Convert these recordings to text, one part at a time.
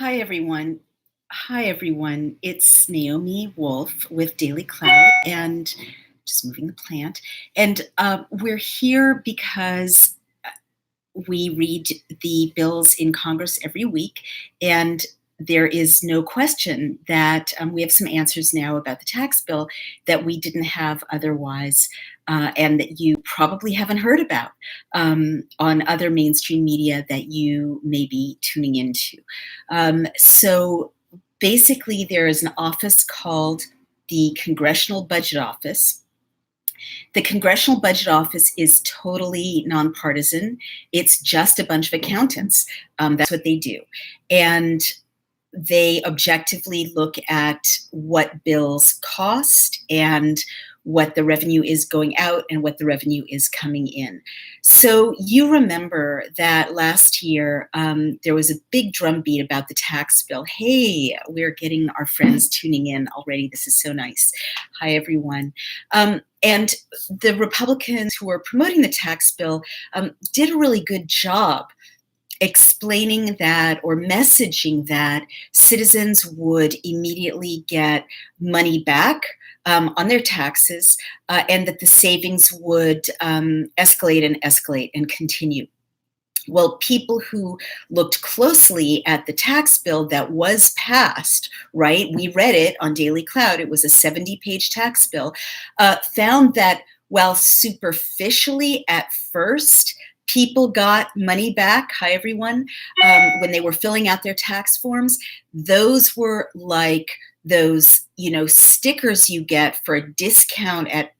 Hi, everyone. Hi, everyone. It's Naomi Wolf with DailyClout and just moving the plant. And we're here because we read the bills in Congress every week, and there is no question that we have some answers now about the tax bill that we didn't have otherwise, and that you probably haven't heard about on other mainstream media that you may be tuning into. So basically, there is an office called the Congressional Budget Office. The Congressional Budget Office is totally nonpartisan. It's just a bunch of accountants. That's what they do. And they objectively look at what bills cost and what the revenue is going out and what the revenue is coming in. So you remember that last year there was a big drumbeat about the tax bill. Hey, we're getting our friends tuning in already. This is so nice. Hi, everyone. And the Republicans who were promoting the tax bill did a really good job explaining that or messaging that citizens would immediately get money back on their taxes, and that the savings would escalate and continue. Well, people who looked closely at the tax bill that was passed, right, we read it on DailyClout, it was a 70-page tax bill, found that while superficially at first, people got money back, hi everyone, when they were filling out their tax forms, those were like those, stickers you get for a discount at,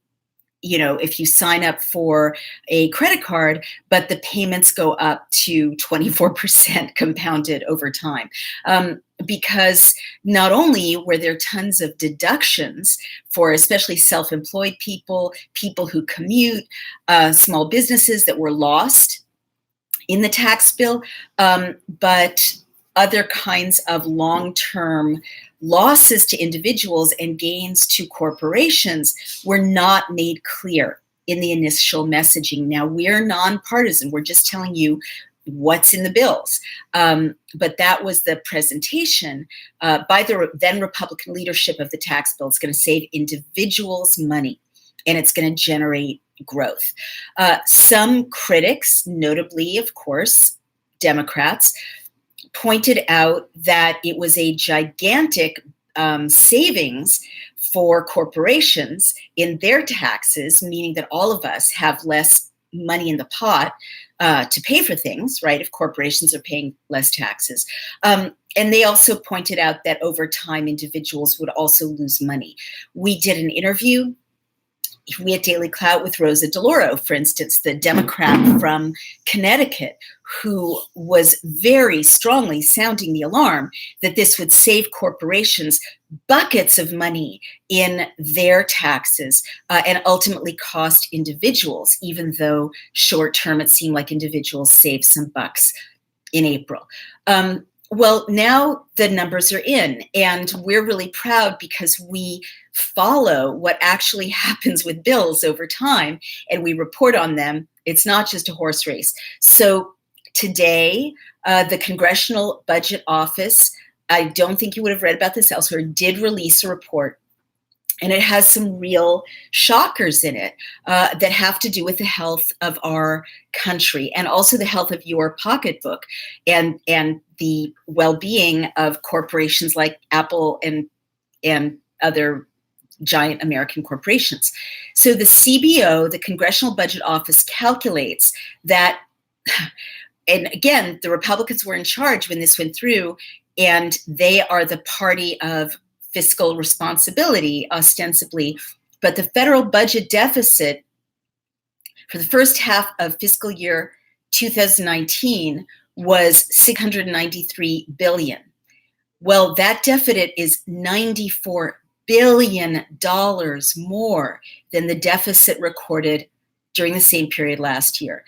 if you sign up for a credit card, but the payments go up to 24% compounded over time. Because not only were there tons of deductions for especially self-employed people, people who commute, small businesses that were lost in the tax bill, but other kinds of long-term losses to individuals and gains to corporations were not made clear in the initial messaging. Now, we're nonpartisan. We're just telling you what's in the bills. But that was the presentation by the then Republican leadership of the tax bill. It's going to save individuals money, and it's going to generate growth. Some critics, notably, of course, Democrats, pointed out that it was a gigantic savings for corporations in their taxes, meaning that all of us have less money in the pot to pay for things, right, if corporations are paying less taxes. And they also pointed out that over time, individuals would also lose money. We did an interview, we at DailyClout, with Rosa DeLauro, for instance, the Democrat from Connecticut, who was very strongly sounding the alarm that this would save corporations buckets of money in their taxes and ultimately cost individuals, even though short term it seemed like individuals saved some bucks in April. Well, now the numbers are in, and we're really proud because we follow what actually happens with bills over time, and we report on them. It's not just a horse race. So today, the Congressional Budget Office, I don't think you would have read about this elsewhere, did release a report. And it has some real shockers in it that have to do with the health of our country and also the health of your pocketbook and the well-being of corporations like Apple and other giant American corporations. So the CBO, the Congressional Budget Office, calculates that, and again, the Republicans were in charge when this went through, and they are the party of fiscal responsibility, ostensibly, but the federal budget deficit for the first half of fiscal year 2019 was $693 billion. Well, that deficit is $94 billion more than the deficit recorded during the same period last year.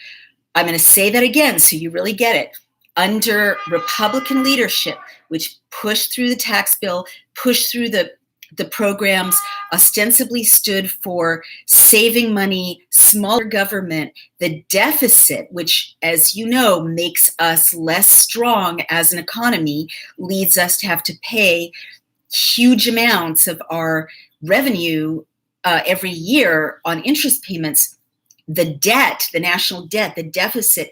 I'm going to say that again so you really get it. Under Republican leadership, which pushed through the tax bill, pushed through the The programs ostensibly stood for saving money, smaller government, the deficit, which, as you know, makes us less strong as an economy, leads us to have to pay huge amounts of our revenue every year on interest payments. The debt, the national debt, the deficit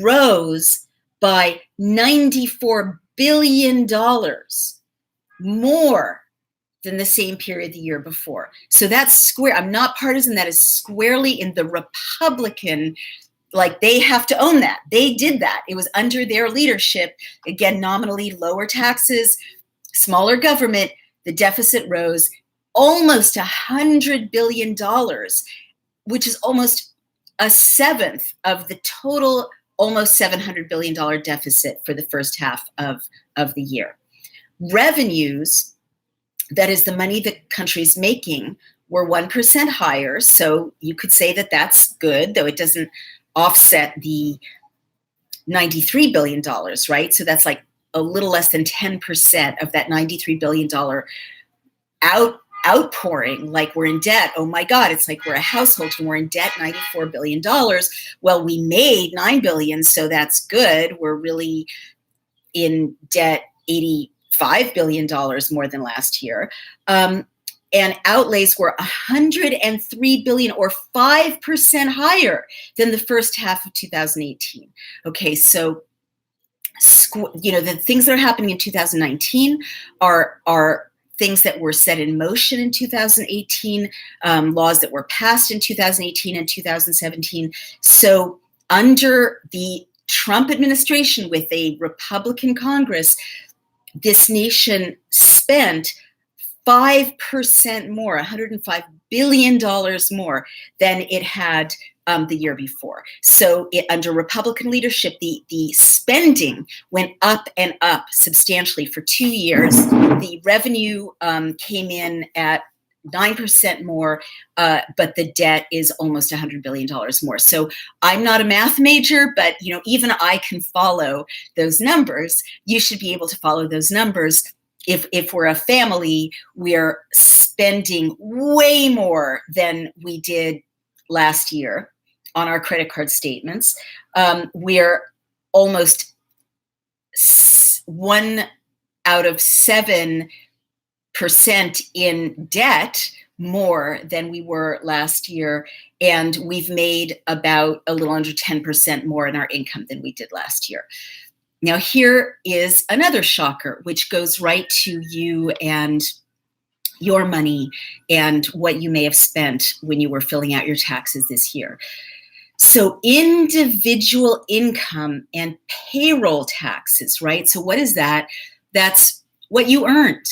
rose by $94 billion more than the same period the year before. So that's square. I'm not partisan. That is squarely in the Republican, like they have to own that. They did that. It was under their leadership. Again, nominally lower taxes, smaller government. The deficit rose almost $100 billion, which is almost a seventh of the total almost $700 billion deficit for the first half of the year. Revenues, that is the money the country's making, were 1% higher. So you could say that that's good, though it doesn't offset the $93 billion, right? So that's like a little less than 10% of that $93 billion outpouring, like we're in debt. Oh my God, it's like we're a household and we're in debt $94 billion. Well, we made $9 billion, so that's good. We're really in debt $85 billion more than last year. And outlays were $103 billion, or 5% higher than the first half of 2018. Okay, so the things that are happening in 2019 are things that were set in motion in 2018, laws that were passed in 2018 and 2017. So under the Trump administration with a Republican Congress, this nation spent 5% more, $105 billion more than it had the year before. So under Republican leadership, the spending went up and up substantially for 2 years. The revenue came in at 9% more, but the debt is almost $100 billion more. So I'm not a math major, but even I can follow those numbers. You should be able to follow those numbers. If we're a family, we're spending way more than we did last year on our credit card statements. We're almost 1 out of 7% in debt more than we were last year. And we've made about a little under 10% more in our income than we did last year. Now, here is another shocker, which goes right to you and your money and what you may have spent when you were filling out your taxes this year. So individual income and payroll taxes, right? So what is that? That's what you earned.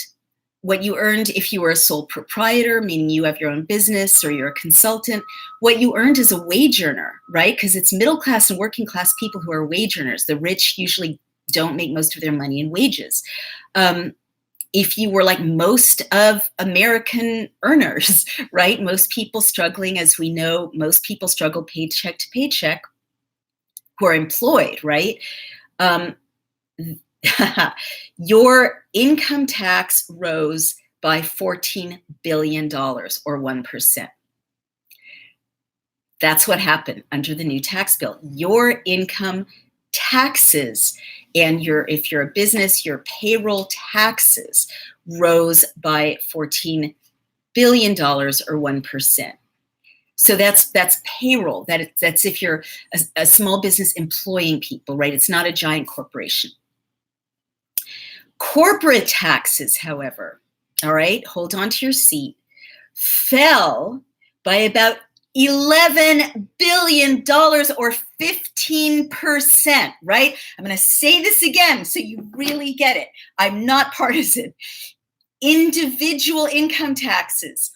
What you earned if you were a sole proprietor, meaning you have your own business or you're a consultant. What you earned as a wage earner, right? Because it's middle class and working class people who are wage earners. The rich usually don't make most of their money in wages. If you were like most of American earners, right? Most people struggling, as we know, most people struggle paycheck to paycheck who are employed, right? Your income tax rose by $14 billion, or 1%. That's what happened under the new tax bill. Your income taxes and if you're a business, your payroll taxes rose by $14 billion, or 1%. So that's payroll. That's if you're a small business employing people, right? It's not a giant corporation. Corporate taxes, however, all right, hold on to your seat, fell by about $11 billion, or 15%, right? I'm going to say this again so you really get it. I'm not partisan. Individual income taxes,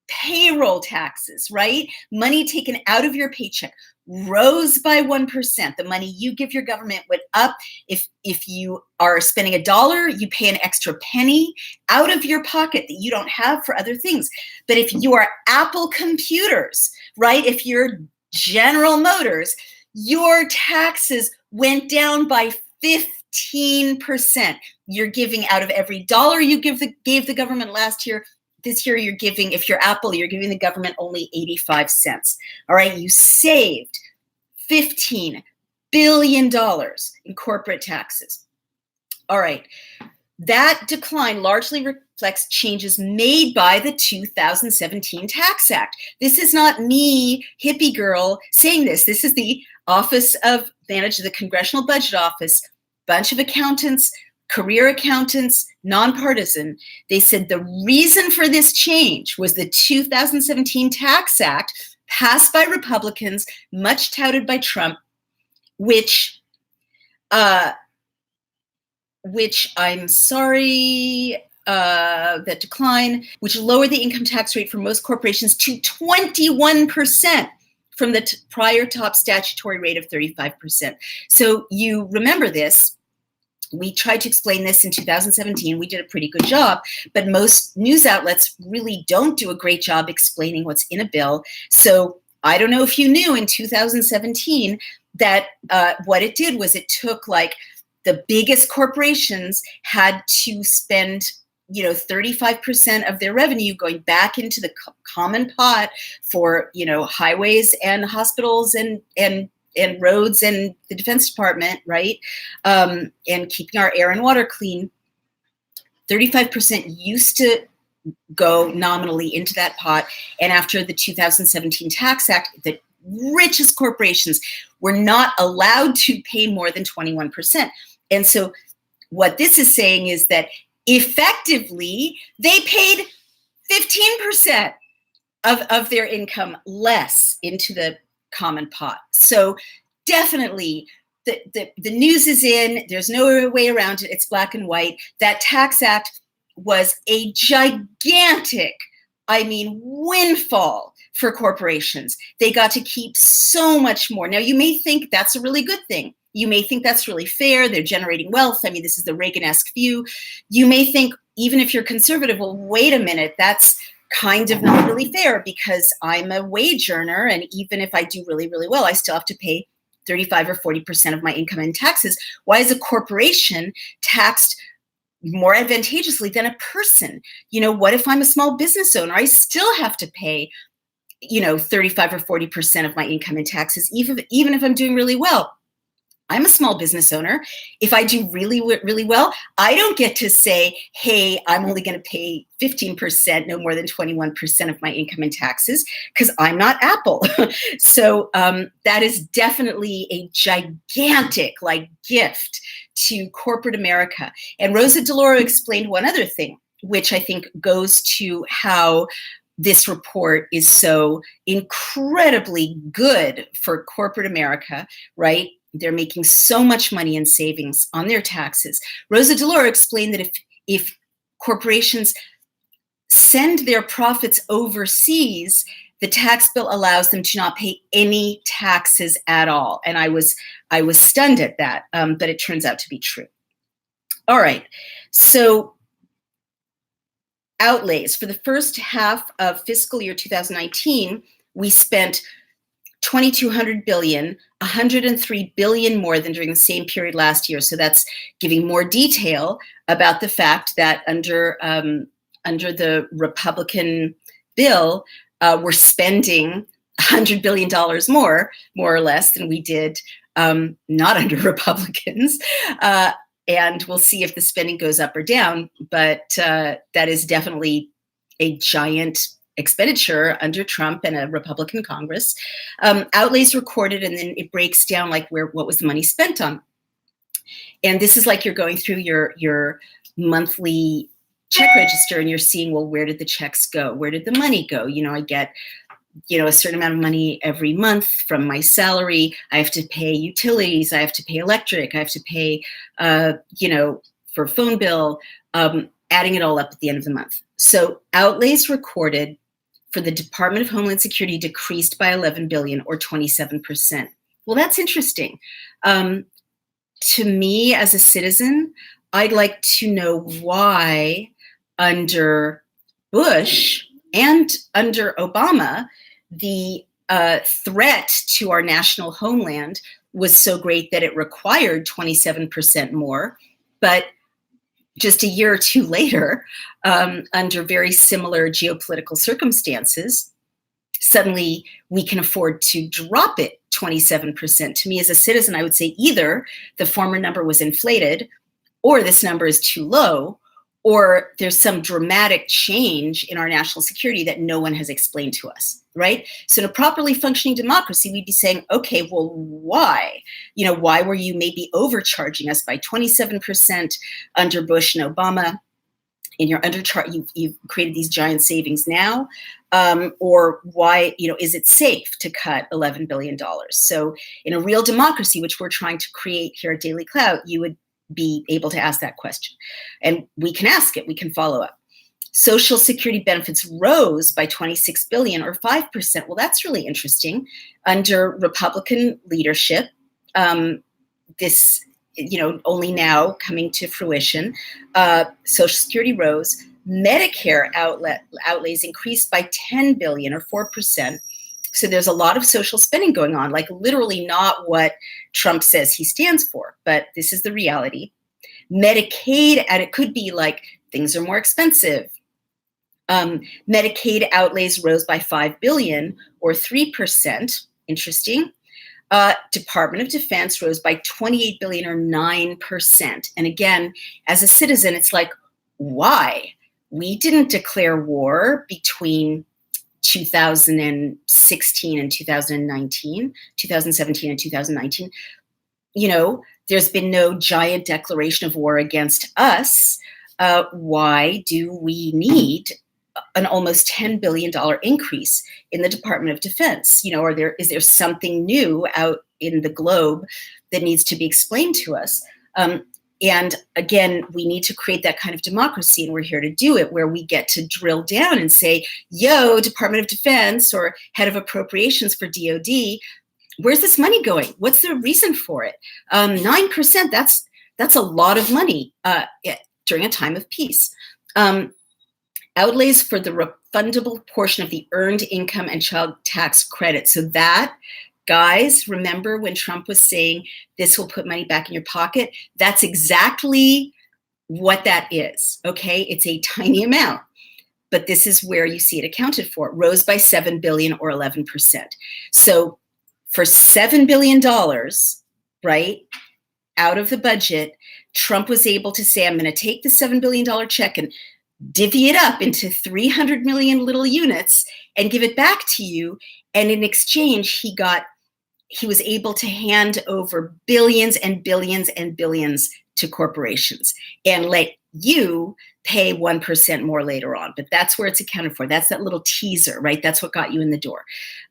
payroll taxes, right? Money taken out of your paycheck rose by 1%. The money you give your government went up. If you are spending $1, you pay an extra penny out of your pocket that you don't have for other things. But if you are Apple computers, right? If you're General Motors, your taxes went down by 15%. You're giving out of every dollar you gave the government last year, this year you're giving, if you're Apple, you're giving the government only 85 cents. All right, you saved $15 billion in corporate taxes. All right, that decline largely reflects changes made by the 2017 Tax Act. This is not me, hippie girl, saying this. This is the Office of Manager, the Congressional Budget Office, bunch of accountants, career accountants, nonpartisan. They said the reason for this change was the 2017 Tax Act passed by Republicans, much touted by Trump, which I'm sorry, that decline, which lowered the income tax rate for most corporations to 21% from the prior top statutory rate of 35%. So you remember this. We tried to explain this in 2017. We did a pretty good job, but most news outlets really don't do a great job explaining what's in a bill. So I don't know if you knew in 2017 that what it did was it took like the biggest corporations had to spend 35% of their revenue going back into the common pot for, highways and hospitals and roads and the Defense Department, right? And keeping our air and water clean. 35% used to go nominally into that pot. And after the 2017 Tax Act, the richest corporations were not allowed to pay more than 21%. And so what this is saying is that effectively, they paid 15% of their income less into the common pot. So definitely the news is in. There's no way around it. It's black and white. That Tax Act was a gigantic, windfall for corporations. They got to keep so much more. Now, you may think that's a really good thing. You may think that's really fair. They're generating wealth. This is the Reagan-esque view. You may think, even if you're conservative, well, wait a minute, that's kind of not really fair because I'm a wage earner. And even if I do really, really well, I still have to pay 35 or 40% of my income in taxes. Why is a corporation taxed more advantageously than a person? What if I'm a small business owner? I still have to pay 35 or 40% of my income in taxes, even if I'm doing really well. I'm a small business owner. If I do really, really well, I don't get to say, hey, I'm only going to pay 15%, no more than 21% of my income in taxes, because I'm not Apple. So that is definitely a gigantic gift to corporate America. And Rosa DeLauro explained one other thing, which I think goes to how this report is so incredibly good for corporate America, right? They're making so much money in savings on their taxes. Rosa DeLauro explained that if corporations send their profits overseas, the tax bill allows them to not pay any taxes at all. And I was stunned at that, but it turns out to be true. All right, so outlays. For the first half of fiscal year 2019, we spent $2,200 billion, $103 billion more than during the same period last year. So that's giving more detail about the fact that under the Republican bill, we're spending $100 billion more or less, than we did not under Republicans. And we'll see if the spending goes up or down. But that is definitely a giant expenditure under Trump and a Republican Congress. Outlays recorded, and then it breaks down what was the money spent on. And this is like you're going through your monthly check register and you're seeing, well, where did the checks go? Where did the money go? I get, a certain amount of money every month from my salary. I have to pay utilities. I have to pay electric. I have to pay, for phone bill, adding it all up at the end of the month. So outlays recorded for the Department of Homeland Security decreased by $11 billion or 27%. Well, that's interesting. To me, as a citizen, I'd like to know why under Bush and under Obama, the threat to our national homeland was so great that it required 27% more. But just a year or two later, under very similar geopolitical circumstances, suddenly we can afford to drop it 27%. To me as a citizen, I would say either the former number was inflated, or this number is too low, or there's some dramatic change in our national security that no one has explained to us, right? So in a properly functioning democracy, we'd be saying, okay, well, why? Why were you maybe overcharging us by 27% under Bush and Obama? In your undercharge, you've created these giant savings now, or why, is it safe to cut $11 billion? So in a real democracy, which we're trying to create here at DailyClout, you would be able to ask that question. And we can ask it, we can follow up. Social Security benefits rose by 26 billion or 5%. Well, that's really interesting. Under Republican leadership, this, only now coming to fruition, Social Security rose. Medicare outlays increased by 10 billion or 4%. So there's a lot of social spending going on, like literally not what Trump says he stands for, but this is the reality. Medicaid, and it could be like things are more expensive. Medicaid outlays rose by 5 billion or 3%. Interesting. Department of Defense rose by 28 billion or 9%. And again, as a citizen, it's like, why? We didn't declare war between 2016 and 2019, 2017 and 2019. There's been no giant declaration of war against us. Why do we need an almost $10 billion increase in the Department of Defense? Is there something new out in the globe that needs to be explained to us? And again, we need to create that kind of democracy, and we're here to do it, where we get to drill down and say, yo, Department of Defense or head of appropriations for DOD, where's this money going? What's the reason for it? 9%, that's a lot of money during a time of peace. Outlays for the refundable portion of the earned income and child tax credit. So that, guys, remember when Trump was saying this will put money back in your pocket? That's exactly what that is, okay? It's a tiny amount, but this is where you see it accounted for. Rose by 7 billion or 11%. So for $7 billion, right, out of the budget, Trump was able to say, I'm going to take the $7 billion check and divvy it up into 300 million little units and give it back to you. And in exchange, he was able to hand over billions and billions and billions to corporations and let you pay 1% more later on. But that's where it's accounted for. That's that little teaser, right? That's what got you in the door.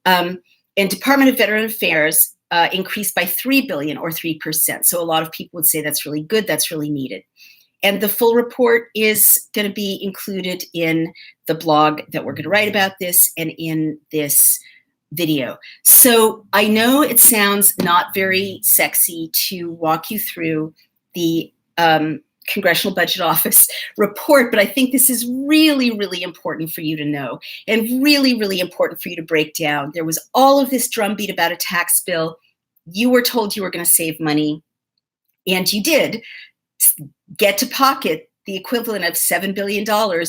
And Department of Veteran Affairs increased by 3 billion or 3%. So a lot of people would say that's really good. That's really needed. And the full report is going to be included in the blog that we're going to write about this and in this video. So I know it sounds not very sexy to walk you through the Congressional Budget Office report, but I think this is really, really important for you to know and really, really important for you to break down. There was all of this drumbeat about a tax bill. You were told you were going to save money, and you did get to pocket the equivalent of $7 billion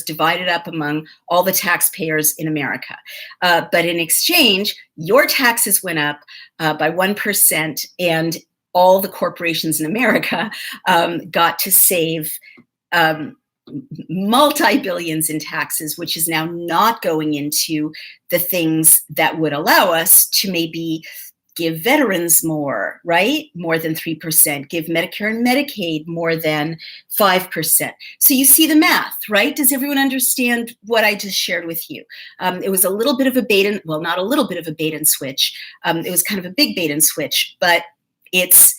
divided up among all the taxpayers in America. But in exchange, your taxes went up by 1%, and all the corporations in America got to save multi-billions in taxes, which is now not going into the things that would allow us to maybe give veterans more, right? More than 3%, give Medicare and Medicaid more than 5%. So you see the math, right? Does everyone understand what I just shared with you? It was a little bit of a bait and, well, not a little bit of a bait and switch. It was kind of a big bait and switch, but it's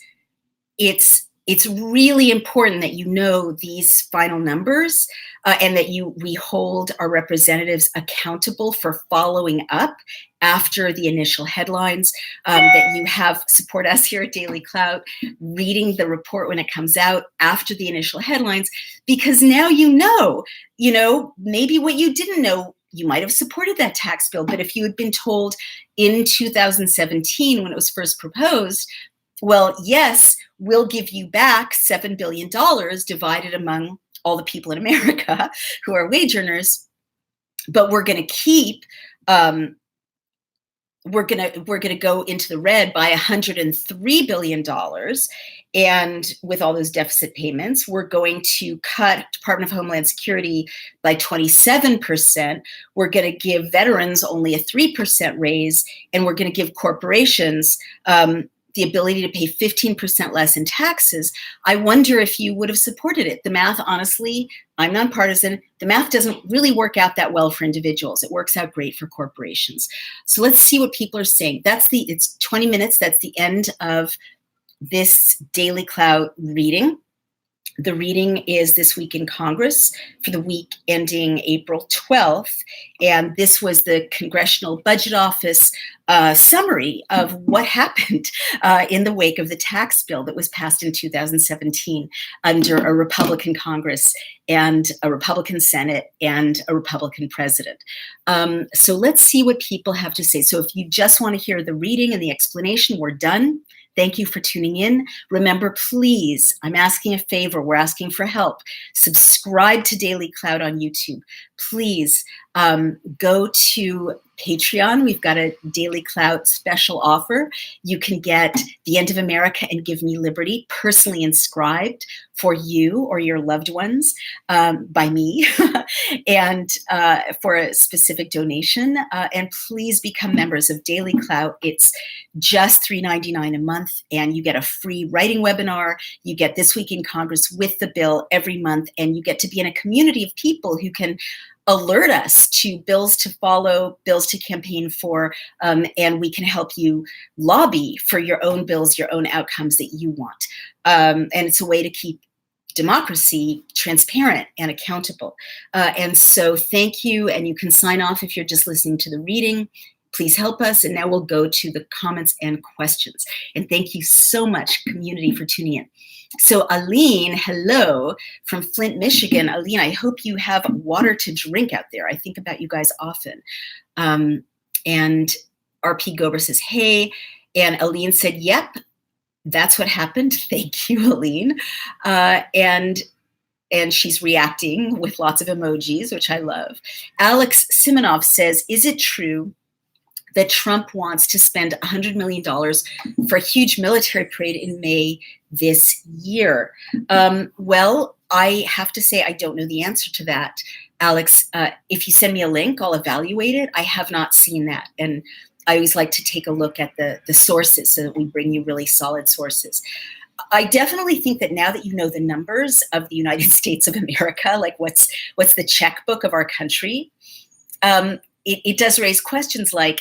really important that you know these final numbers and that we hold our representatives accountable for following up after the initial headlines, that you have support us here at DailyClout, reading the report when it comes out after the initial headlines, because now you know, maybe what you didn't know, you might have supported that tax bill, but if you had been told in 2017 when it was first proposed, well, yes, we'll give you back $7 billion divided among all the people in America who are wage earners, but we're going to keep we're gonna go into the red by $103 billion. And with all those deficit payments, we're going to cut Department of Homeland Security by 27%. We're going to give veterans only a 3% raise, and we're going to give corporations the ability to pay 15% less in taxes. I wonder if you would have supported it. The math, honestly, I'm nonpartisan. The math doesn't really work out that well for individuals. It works out great for corporations. So let's see what people are saying. It's 20 minutes. That's the end of this DailyClout reading. The reading is This Week in Congress for the week ending April 12th. And this was the Congressional Budget Office summary of what happened in the wake of the tax bill that was passed in 2017 under a Republican Congress and a Republican Senate and a Republican president. So let's see what people have to say. So if you just want to hear the reading and the explanation, we're done. Thank you for tuning in. Remember, please, I'm asking a favor. We're asking for help. Subscribe to DailyClout on YouTube. Please go to Patreon. We've got a DailyClout special offer. You can get The End of America and Give Me Liberty personally inscribed for you or your loved ones by me and for a specific donation. And please become members of DailyClout. It's just $3.99 a month, and you get a free writing webinar. You get This Week in Congress with the bill every month, and you get to be in a community of people who can alert us to bills to follow, bills to campaign for, and we can help you lobby for your own bills, your own outcomes that you want. And it's a way to keep democracy transparent and accountable. And so thank you, and you can sign off if you're just listening to the reading. Please help us, and now we'll go to the comments and questions. And thank you so much, community, for tuning in. So Aline, hello, from Flint, Michigan. Aline, I hope you have water to drink out there. I think about you guys often. And RP Gober says, hey. And Aline said, yep, that's what happened. Thank you, Aline. And she's reacting with lots of emojis, which I love. Alex Simonov says, is it true that Trump wants to spend $100 million for a huge military parade in May this year? Well, I have to say I don't know the answer to that, Alex. If you send me a link, I'll evaluate it. I have not seen that. And I always like to take a look at the sources so that we bring you really solid sources. I definitely think that now that you know the numbers of the United States of America, like what's the checkbook of our country, it does raise questions like,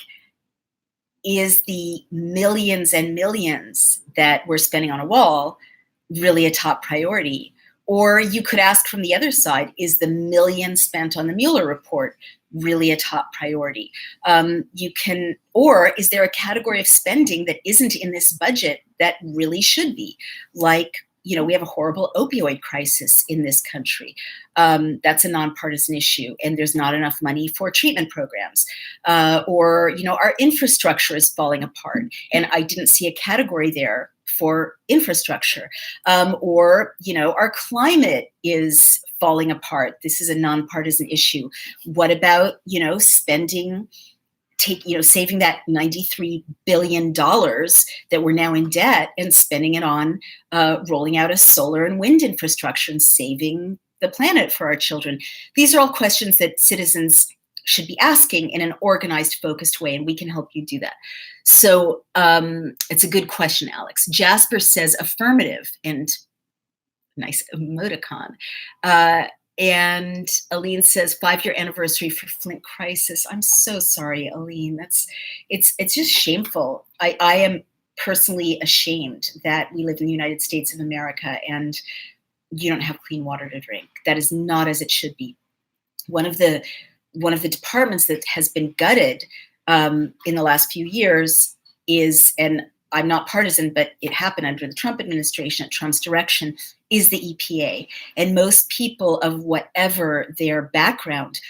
is the millions and millions that we're spending on a wall really a top priority? Or you could ask from the other side, is the million spent on the Mueller report really a top priority? Or is there a category of spending that isn't in this budget that really should be? Like, we have a horrible opioid crisis in this country. That's a nonpartisan issue, and there's not enough money for treatment programs. Or our infrastructure is falling apart, and I didn't see a category there for infrastructure. Or our climate is falling apart. This is a nonpartisan issue. What about, saving that $93 billion that we're now in debt and spending it on rolling out a solar and wind infrastructure and saving the planet for our children? These are all questions that citizens should be asking in an organized, focused way, and we can help you do that. So it's a good question, Alex. Jasper says affirmative, and nice emoticon. And Aline says 5-year anniversary for Flint crisis. I'm so sorry, Aline. It's just shameful. I am personally ashamed that we live in the United States of America and you don't have clean water to drink. That is not as it should be. One of the departments that has been gutted in the last few years is, and I'm not partisan, but it happened under the Trump administration at Trump's direction, is the EPA. And most people of whatever their background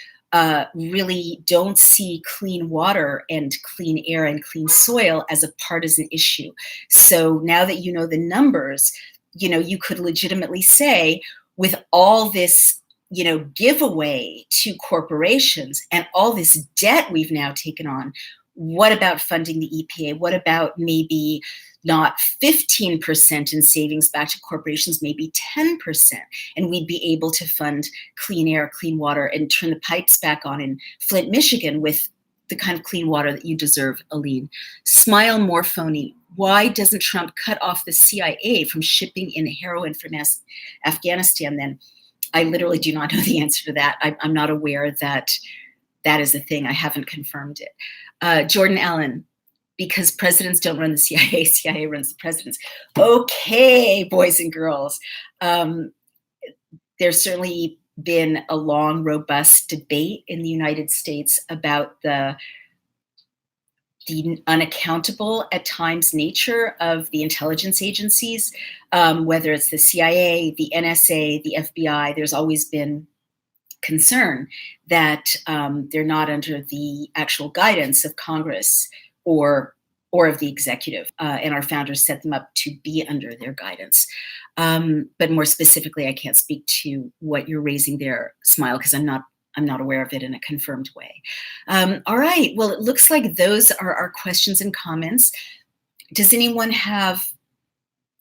really don't see clean water and clean air and clean soil as a partisan issue. So now that you know the numbers, you could legitimately say, with all this, giveaway to corporations and all this debt we've now taken on, what about funding the EPA? What about maybe not 15% in savings back to corporations, maybe 10%? And we'd be able to fund clean air, clean water, and turn the pipes back on in Flint, Michigan with the kind of clean water that you deserve, Aline. Smile more phony. Why doesn't Trump cut off the CIA from shipping in heroin from Afghanistan then? I literally do not know the answer to that. I'm not aware that that is a thing. I haven't confirmed it. Jordan Allen, because presidents don't run the CIA, CIA runs the presidents. Okay, boys and girls. There's certainly been a long, robust debate in the United States about the unaccountable at times nature of the intelligence agencies, whether it's the CIA, the NSA, the FBI. There's always been concern that they're not under the actual guidance of Congress or of the executive, and our founders set them up to be under their guidance. But more specifically, I can't speak to what you're raising there, Smile, because I'm not aware of it in a confirmed way. All right, well, it looks like those are our questions and comments. Does anyone have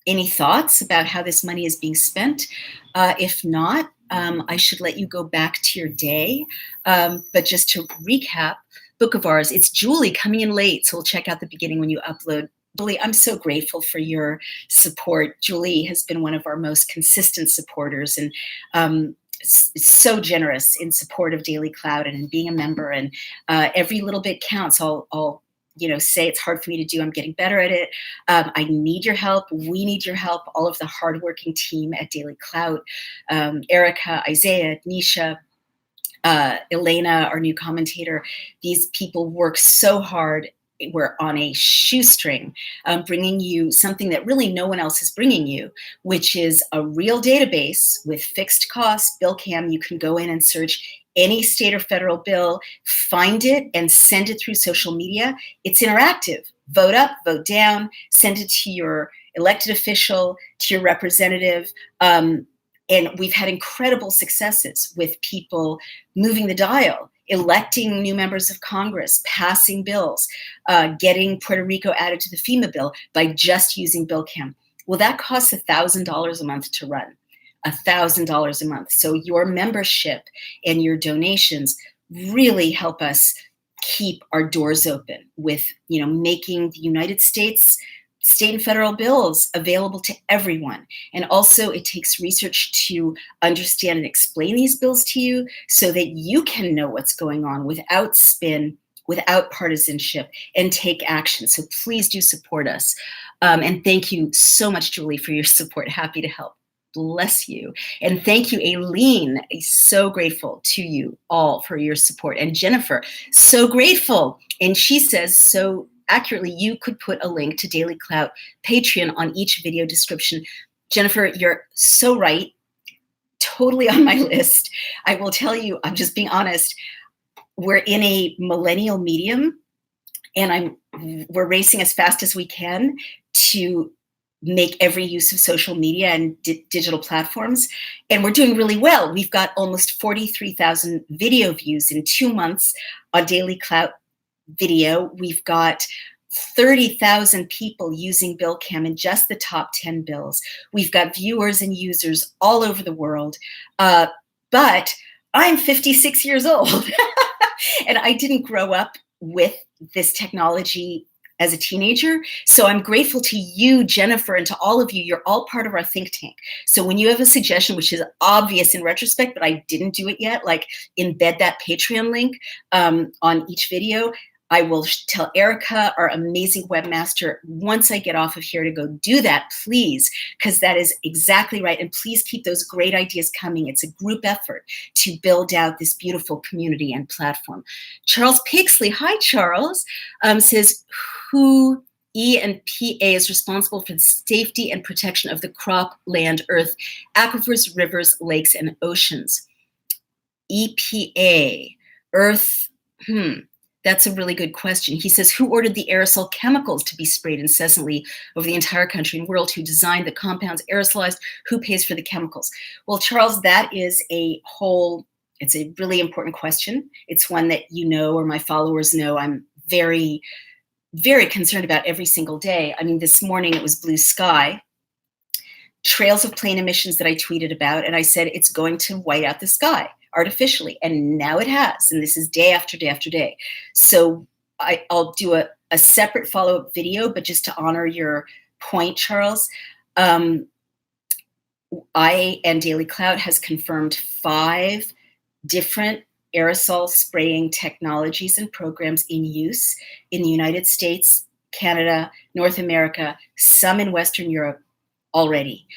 any thoughts about how this money is being spent? If not, I should let you go back to your day. But just to recap, book of ours, it's Julie coming in late, so we'll check out the beginning when you upload. Julie, I'm so grateful for your support. Julie has been one of our most consistent supporters and so generous in support of DailyClout and in being a member, and every little bit counts. I'll say it's hard for me to do. I'm getting better at it. I need your help. We need your help. All of the hardworking team at DailyClout, Erica, Isaiah, Nisha, Elena, our new commentator. These people work so hard. We're on a shoestring, bringing you something that really no one else is bringing you, which is a real database with fixed costs. BillCam, you can go in and search any state or federal bill, find it, and send it through social media. It's interactive. Vote up, vote down, send it to your elected official, to your representative. And we've had incredible successes with people moving the dial, electing new members of Congress, passing bills, getting Puerto Rico added to the FEMA bill by just using BillCam. Well, that costs $1,000 a month to run, $1,000 a month. So your membership and your donations really help us keep our doors open with, making the United States state and federal bills available to everyone. And also it takes research to understand and explain these bills to you so that you can know what's going on without spin, without partisanship, and take action. So please do support us. And thank you so much, Julie, for your support. Happy to help. Bless you. And thank you, Aileen. So grateful to you all for your support. And Jennifer, so grateful. And she says, so accurately, you could put a link to DailyClout Patreon on each video description. Jennifer, you're so right. Totally on my list. I will tell you, I'm just being honest, we're in a millennial medium, and we're racing as fast as we can to make every use of social media and digital platforms. And we're doing really well. We've got almost 43,000 video views in 2 months on DailyClout video. We've got 30,000 people using BillCam in just the top 10 bills. We've got viewers and users all over the world. But I'm 56 years old and I didn't grow up with this technology as a teenager. So I'm grateful to you, Jennifer, and to all of you. You're all part of our think tank. So when you have a suggestion, which is obvious in retrospect, but I didn't do it yet, like embed that Patreon link on each video, I will tell Erica, our amazing webmaster, once I get off of here to go do that, please, because that is exactly right. And please keep those great ideas coming. It's a group effort to build out this beautiful community and platform. Charles Pixley, hi, Charles, says, who E&PA is responsible for the safety and protection of the crop, land, earth, aquifers, rivers, lakes, and oceans. EPA, Earth, That's a really good question. He says, who ordered the aerosol chemicals to be sprayed incessantly over the entire country and world? Who designed the compounds aerosolized? Who pays for the chemicals? Well, Charles, that is it's a really important question. It's one that you know, or my followers know, I'm very, very concerned about every single day. I mean, this morning it was blue sky, trails of plane emissions that I tweeted about, and I said it's going to white out the sky artificially, and now it has, and this is day after day after day. So I'll do a separate follow-up video, but just to honor your point, Charles, I and DailyClout has confirmed 5 different aerosol spraying technologies and programs in use in the United States, Canada, North America, some in Western Europe already.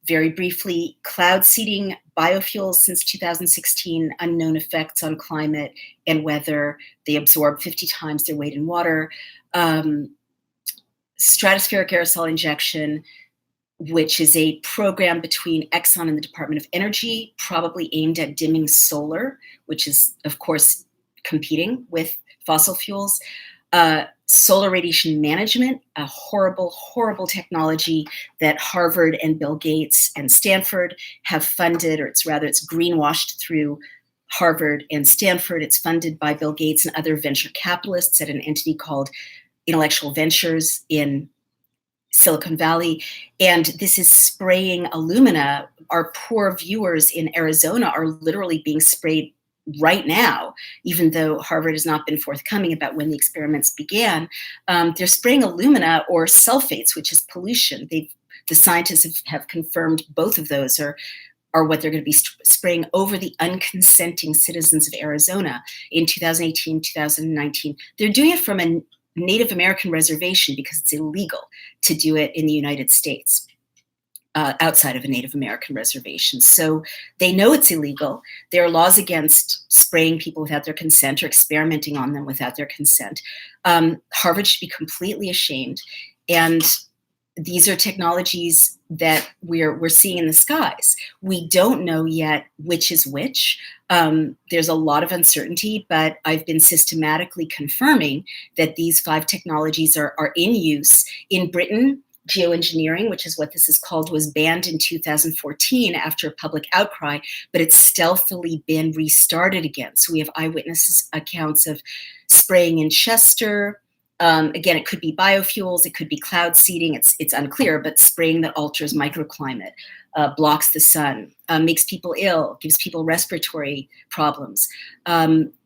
Very briefly, cloud seeding, biofuels since 2016, unknown effects on climate and weather. They absorb 50 times their weight in water. Stratospheric aerosol injection, which is a program between Exxon and the Department of Energy, probably aimed at dimming solar, which is, of course, competing with fossil fuels. Solar radiation management, a horrible, horrible technology that Harvard and Bill Gates and Stanford have funded, or it's greenwashed through Harvard and Stanford. It's funded by Bill Gates and other venture capitalists at an entity called Intellectual Ventures in Silicon Valley. And this is spraying alumina. Our poor viewers in Arizona are literally being sprayed right now, even though Harvard has not been forthcoming about when the experiments began. They're spraying alumina or sulfates, which is pollution. The scientists have confirmed both of those are what they're going to be spraying over the unconsenting citizens of Arizona in 2018, 2019. They're doing it from a Native American reservation because it's illegal to do it in the United States. Outside of a Native American reservation. So they know it's illegal. There are laws against spraying people without their consent or experimenting on them without their consent. Harvard should be completely ashamed. And these are technologies that we're seeing in the skies. We don't know yet which is which. There's a lot of uncertainty, but I've been systematically confirming that these 5 technologies are in use. In Britain, geoengineering, which is what this is called, was banned in 2014 after a public outcry, but it's stealthily been restarted again. So we have eyewitness accounts of spraying in Chester. Again, it could be biofuels, it could be cloud seeding, it's unclear, but spraying that alters microclimate, blocks the sun, makes people ill, gives people respiratory problems.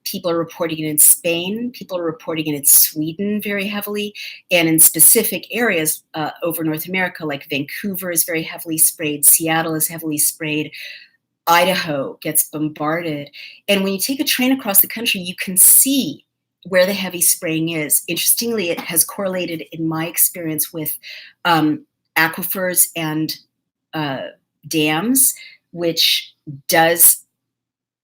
People are reporting it in Spain. People are reporting it in Sweden very heavily. And in specific areas over North America, like Vancouver is very heavily sprayed. Seattle is heavily sprayed. Idaho gets bombarded. And when you take a train across the country, you can see where the heavy spraying is. Interestingly, it has correlated, in my experience, with aquifers and dams, which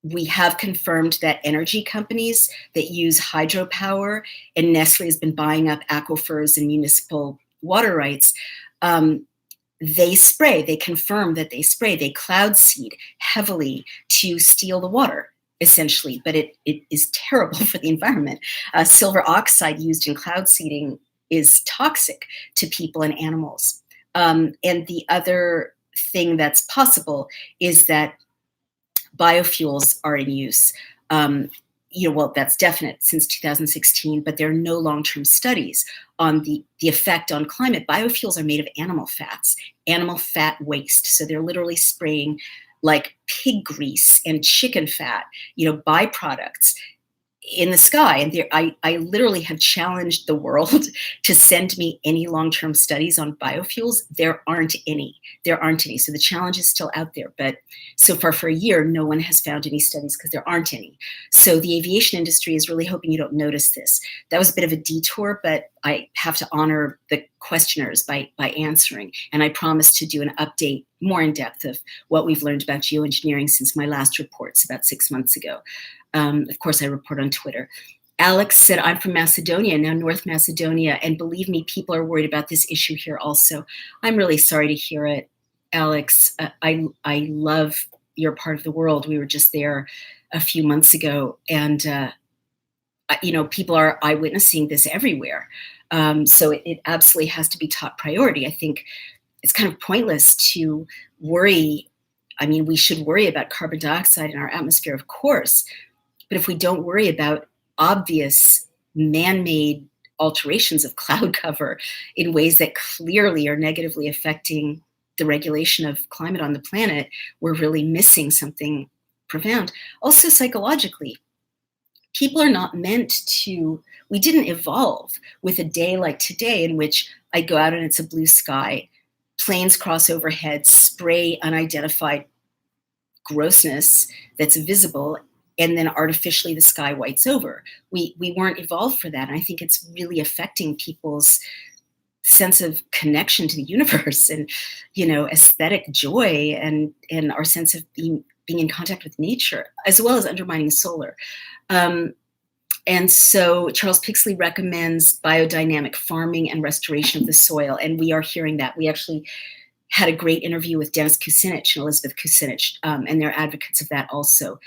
we have confirmed that energy companies that use hydropower, and Nestle has been buying up aquifers and municipal water rights, they confirm that they spray, they cloud seed heavily to steal the water, essentially, but it is terrible for the environment. Silver oxide used in cloud seeding is toxic to people and animals. And the other thing that's possible is that biofuels are in use. Well, that's definite since 2016, but there are no long-term studies on the effect on climate. Biofuels are made of animal fats, animal fat waste. So they're literally spraying like pig grease and chicken fat, byproducts in the sky. And I literally have challenged the world to send me any long-term studies on biofuels. There aren't any. So the challenge is still out there. But so far for a year, no one has found any studies because there aren't any. So the aviation industry is really hoping you don't notice this. That was a bit of a detour, but I have to honor the questioners by answering. And I promise to do an update more in depth of what we've learned about geoengineering since my last reports about 6 months ago. Of course, I report on Twitter. Alex said, I'm from Macedonia, now North Macedonia, and believe me, people are worried about this issue here also. I'm really sorry to hear it, Alex. I love your part of the world. We were just there a few months ago, and people are eyewitnessing this everywhere. So it absolutely has to be top priority. I think it's kind of pointless to worry. I mean, we should worry about carbon dioxide in our atmosphere, of course, but if we don't worry about obvious man-made alterations of cloud cover in ways that clearly are negatively affecting the regulation of climate on the planet, we're really missing something profound. Also, psychologically, people are not meant to, we didn't evolve with a day like today in which I go out and it's a blue sky, planes cross overhead, spray unidentified grossness that's visible, and then artificially the sky whites over. We weren't evolved for that. And I think it's really affecting people's sense of connection to the universe and, aesthetic joy and our sense of being in contact with nature, as well as undermining solar. And so Charles Pixley recommends biodynamic farming and restoration of the soil. And we are hearing that. We actually had a great interview with Dennis Kucinich and Elizabeth Kucinich, and they're advocates of that also.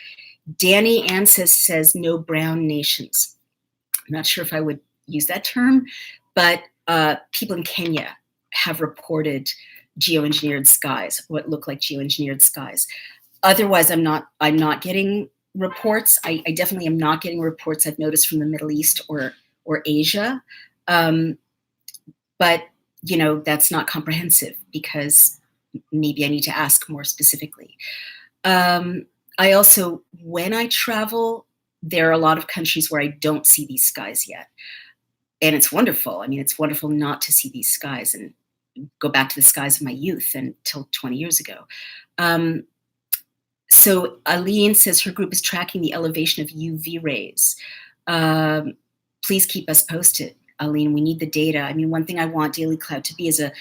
Danny Anses says no brown nations. I'm not sure if I would use that term, but people in Kenya have reported geoengineered skies, what look like geoengineered skies. Otherwise, I'm not getting reports. I definitely am not getting reports I've noticed from the Middle East or Asia. But that's not comprehensive because maybe I need to ask more specifically. I also, when I travel, there are a lot of countries where I don't see these skies yet. And it's wonderful. I mean, it's wonderful not to see these skies and go back to the skies of my youth until 20 years ago. So Aline says her group is tracking the elevation of UV rays. Please keep us posted, Aline. We need the data. I mean, one thing I want DailyClout to be is a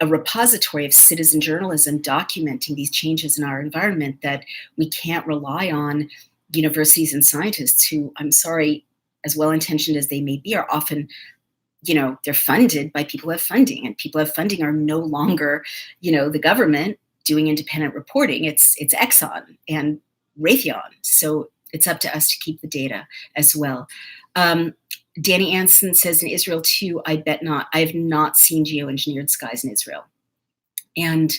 repository of citizen journalism documenting these changes in our environment, that we can't rely on universities and scientists who, I'm sorry, as well-intentioned as they may be, are often, they're funded by people who have funding, and people who have funding are no longer, the government doing independent reporting. It's Exxon and Raytheon. So it's up to us to keep the data as well. Danny Anson says in Israel too, I bet not. I have not seen geoengineered skies in Israel. And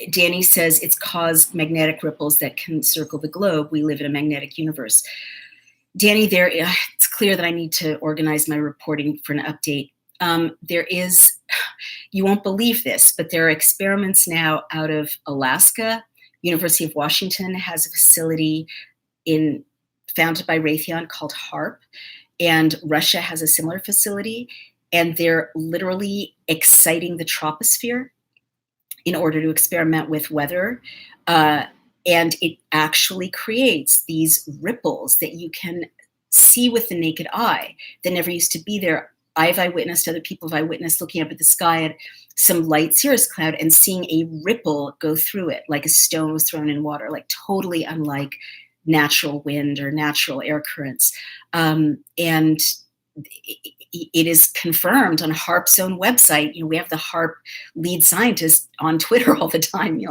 Danny says it's caused magnetic ripples that can circle the globe. We live in a magnetic universe. Danny, it's clear that I need to organize my reporting for an update. There is, you won't believe this, but there are experiments now out of Alaska. University of Washington has a facility founded by Raytheon called HARP, and Russia has a similar facility, and they're literally exciting the troposphere in order to experiment with weather. And it actually creates these ripples that you can see with the naked eye that never used to be there. I've eyewitnessed, other people have eyewitnessed looking up at the sky at some light cirrus cloud and seeing a ripple go through it, like a stone was thrown in water, like totally unlike natural wind or natural air currents. And it is confirmed on HARP's own website. We have the HARP lead scientist on Twitter all the time,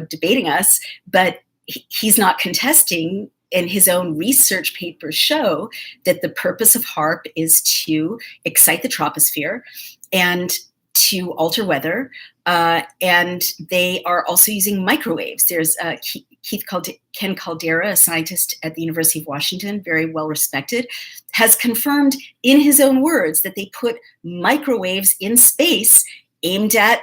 debating us, but he's not contesting. And his own research papers show that the purpose of HARP is to excite the troposphere and to alter weather. And they are also using microwaves. There's Ken Caldera, a scientist at the University of Washington, very well respected, has confirmed in his own words that they put microwaves in space aimed at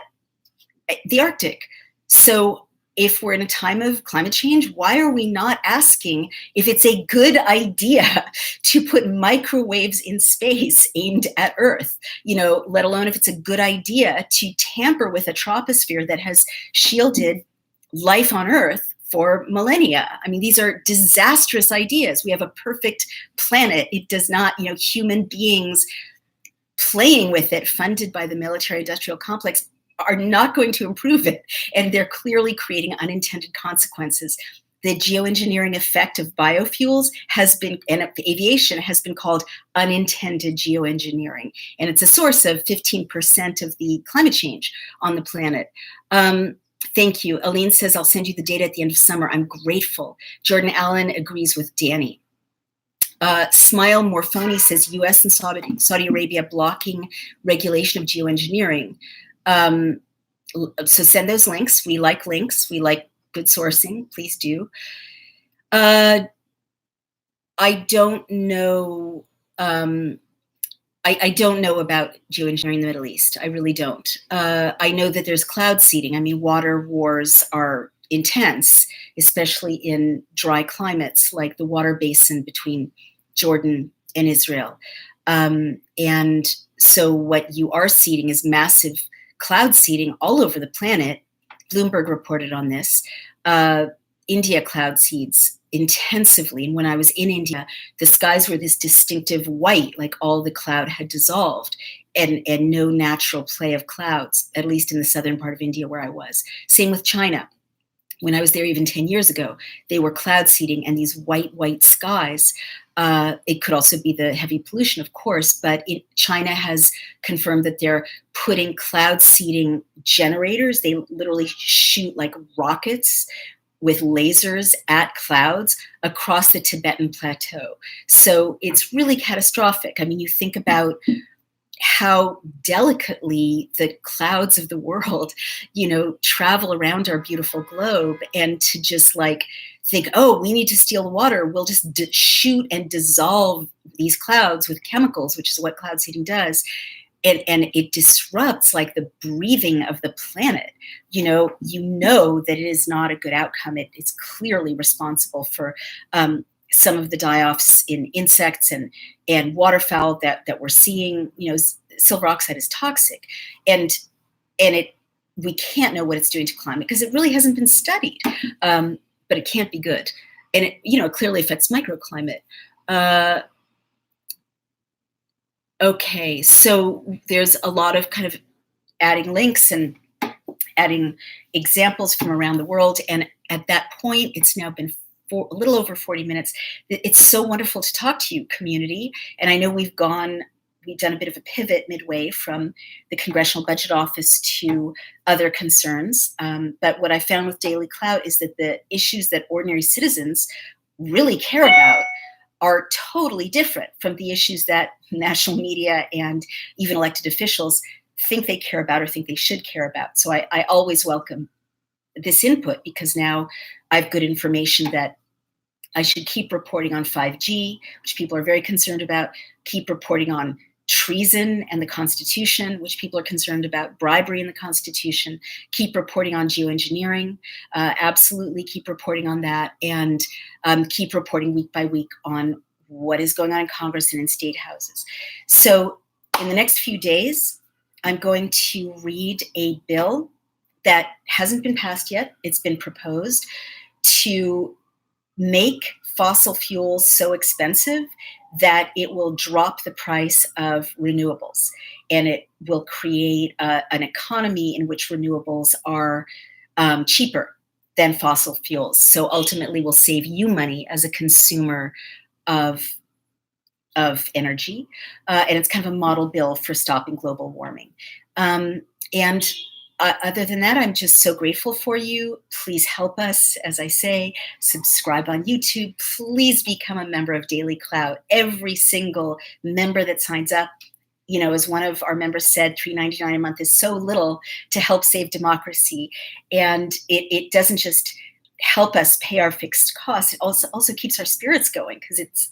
the Arctic. So if we're in a time of climate change, why are we not asking if it's a good idea to put microwaves in space aimed at Earth, let alone if it's a good idea to tamper with a troposphere that has shielded life on Earth for millennia. I mean, these are disastrous ideas. We have a perfect planet. It does not, human beings playing with it, funded by the military-industrial complex, are not going to improve it. And they're clearly creating unintended consequences. The geoengineering effect of biofuels and aviation has been called unintended geoengineering. And it's a source of 15% of the climate change on the planet. Thank you. Aline says, I'll send you the data at the end of summer. I'm grateful. Jordan Allen agrees with Danny. Smile Morphoni says U.S. and Saudi Arabia blocking regulation of geoengineering. So send those links. We like links. We like good sourcing. Please do. I don't know. I don't know about geoengineering in the Middle East. I really don't. I know that there's cloud seeding. I mean, water wars are intense, especially in dry climates like the water basin between Jordan and Israel. And so what you are seeding is massive cloud seeding all over the planet. Bloomberg reported on this. India cloud seeds intensively. And when I was in India, the skies were this distinctive white, like all the cloud had dissolved, and no natural play of clouds, at least in the southern part of India where I was. Same with China. When I was there even 10 years ago, they were cloud seeding and these white skies. It could also be the heavy pollution, of course, but China has confirmed that they're putting cloud seeding generators. They literally shoot like rockets with lasers at clouds across the Tibetan plateau. So it's really catastrophic. I mean, you think about how delicately the clouds of the world, travel around our beautiful globe, and to just like think, oh, we need to steal the water. We'll just shoot and dissolve these clouds with chemicals, which is what cloud seeding does. And it disrupts like the breathing of the planet. You know that it is not a good outcome. It's clearly responsible for some of the die-offs in insects and waterfowl that we're seeing. Silver oxide is toxic, and we can't know what it's doing to climate because it really hasn't been studied. But it can't be good, and it clearly affects microclimate. Okay, so there's a lot of kind of adding links and adding examples from around the world, and at that point, it's now been a little over 40 minutes. It's so wonderful to talk to you, community. And I know we've done a bit of a pivot midway from the Congressional Budget Office to other concerns. But what I found with DailyClout is that the issues that ordinary citizens really care about are totally different from the issues that national media and even elected officials think they care about or think they should care about. So I always welcome this input because now I have good information that I should keep reporting on 5G, which people are very concerned about, keep reporting on treason and the Constitution, which people are concerned about, bribery in the Constitution, keep reporting on geoengineering, absolutely keep reporting on that, and keep reporting week by week on what is going on in Congress and in state houses. So in the next few days, I'm going to read a bill that hasn't been passed yet. It's been proposed to make fossil fuels so expensive that it will drop the price of renewables, and it will create an economy in which renewables are cheaper than fossil fuels. So ultimately will save you money as a consumer of energy. And it's kind of a model bill for stopping global warming. Other than that, I'm just so grateful for you. Please help us, as I say, subscribe on YouTube. Please become a member of DailyClout. Every single member that signs up, as one of our members said, $3.99 a month is so little to help save democracy. And it doesn't just help us pay our fixed costs. It also keeps our spirits going because it's,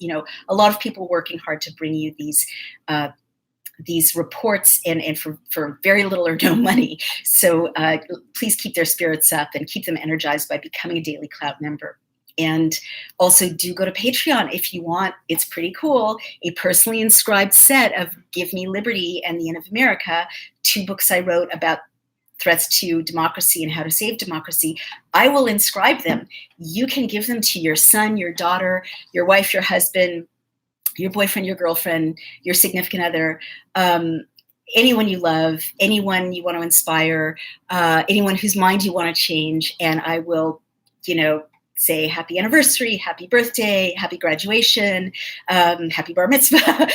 a lot of people working hard to bring you these reports and for very little or no money. So please keep their spirits up and keep them energized by becoming a DailyClout member. And also do go to Patreon if you want. It's pretty cool. A personally inscribed set of Give Me Liberty and The End of America, 2 books I wrote about threats to democracy and how to save democracy. I will inscribe them. You can give them to your son, your daughter, your wife, your husband, your boyfriend, your girlfriend, your significant other, anyone you love, anyone you want to inspire, anyone whose mind you want to change. And I will, say happy anniversary, happy birthday, happy graduation, happy bar mitzvah,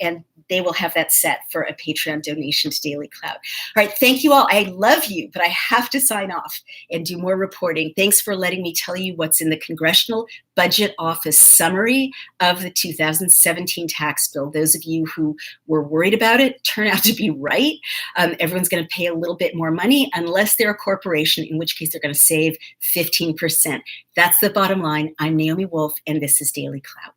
and they will have that set for a Patreon donation to Daily Clout. All right, thank you all. I love you, but I have to sign off and do more reporting. Thanks for letting me tell you what's in the Congressional Budget Office summary of the 2017 tax bill. Those of you who were worried about it turn out to be right. Everyone's going to pay a little bit more money unless they're a corporation, in which case they're going to save 15%. That's the bottom line. I'm Naomi Wolf, and this is Daily Clout.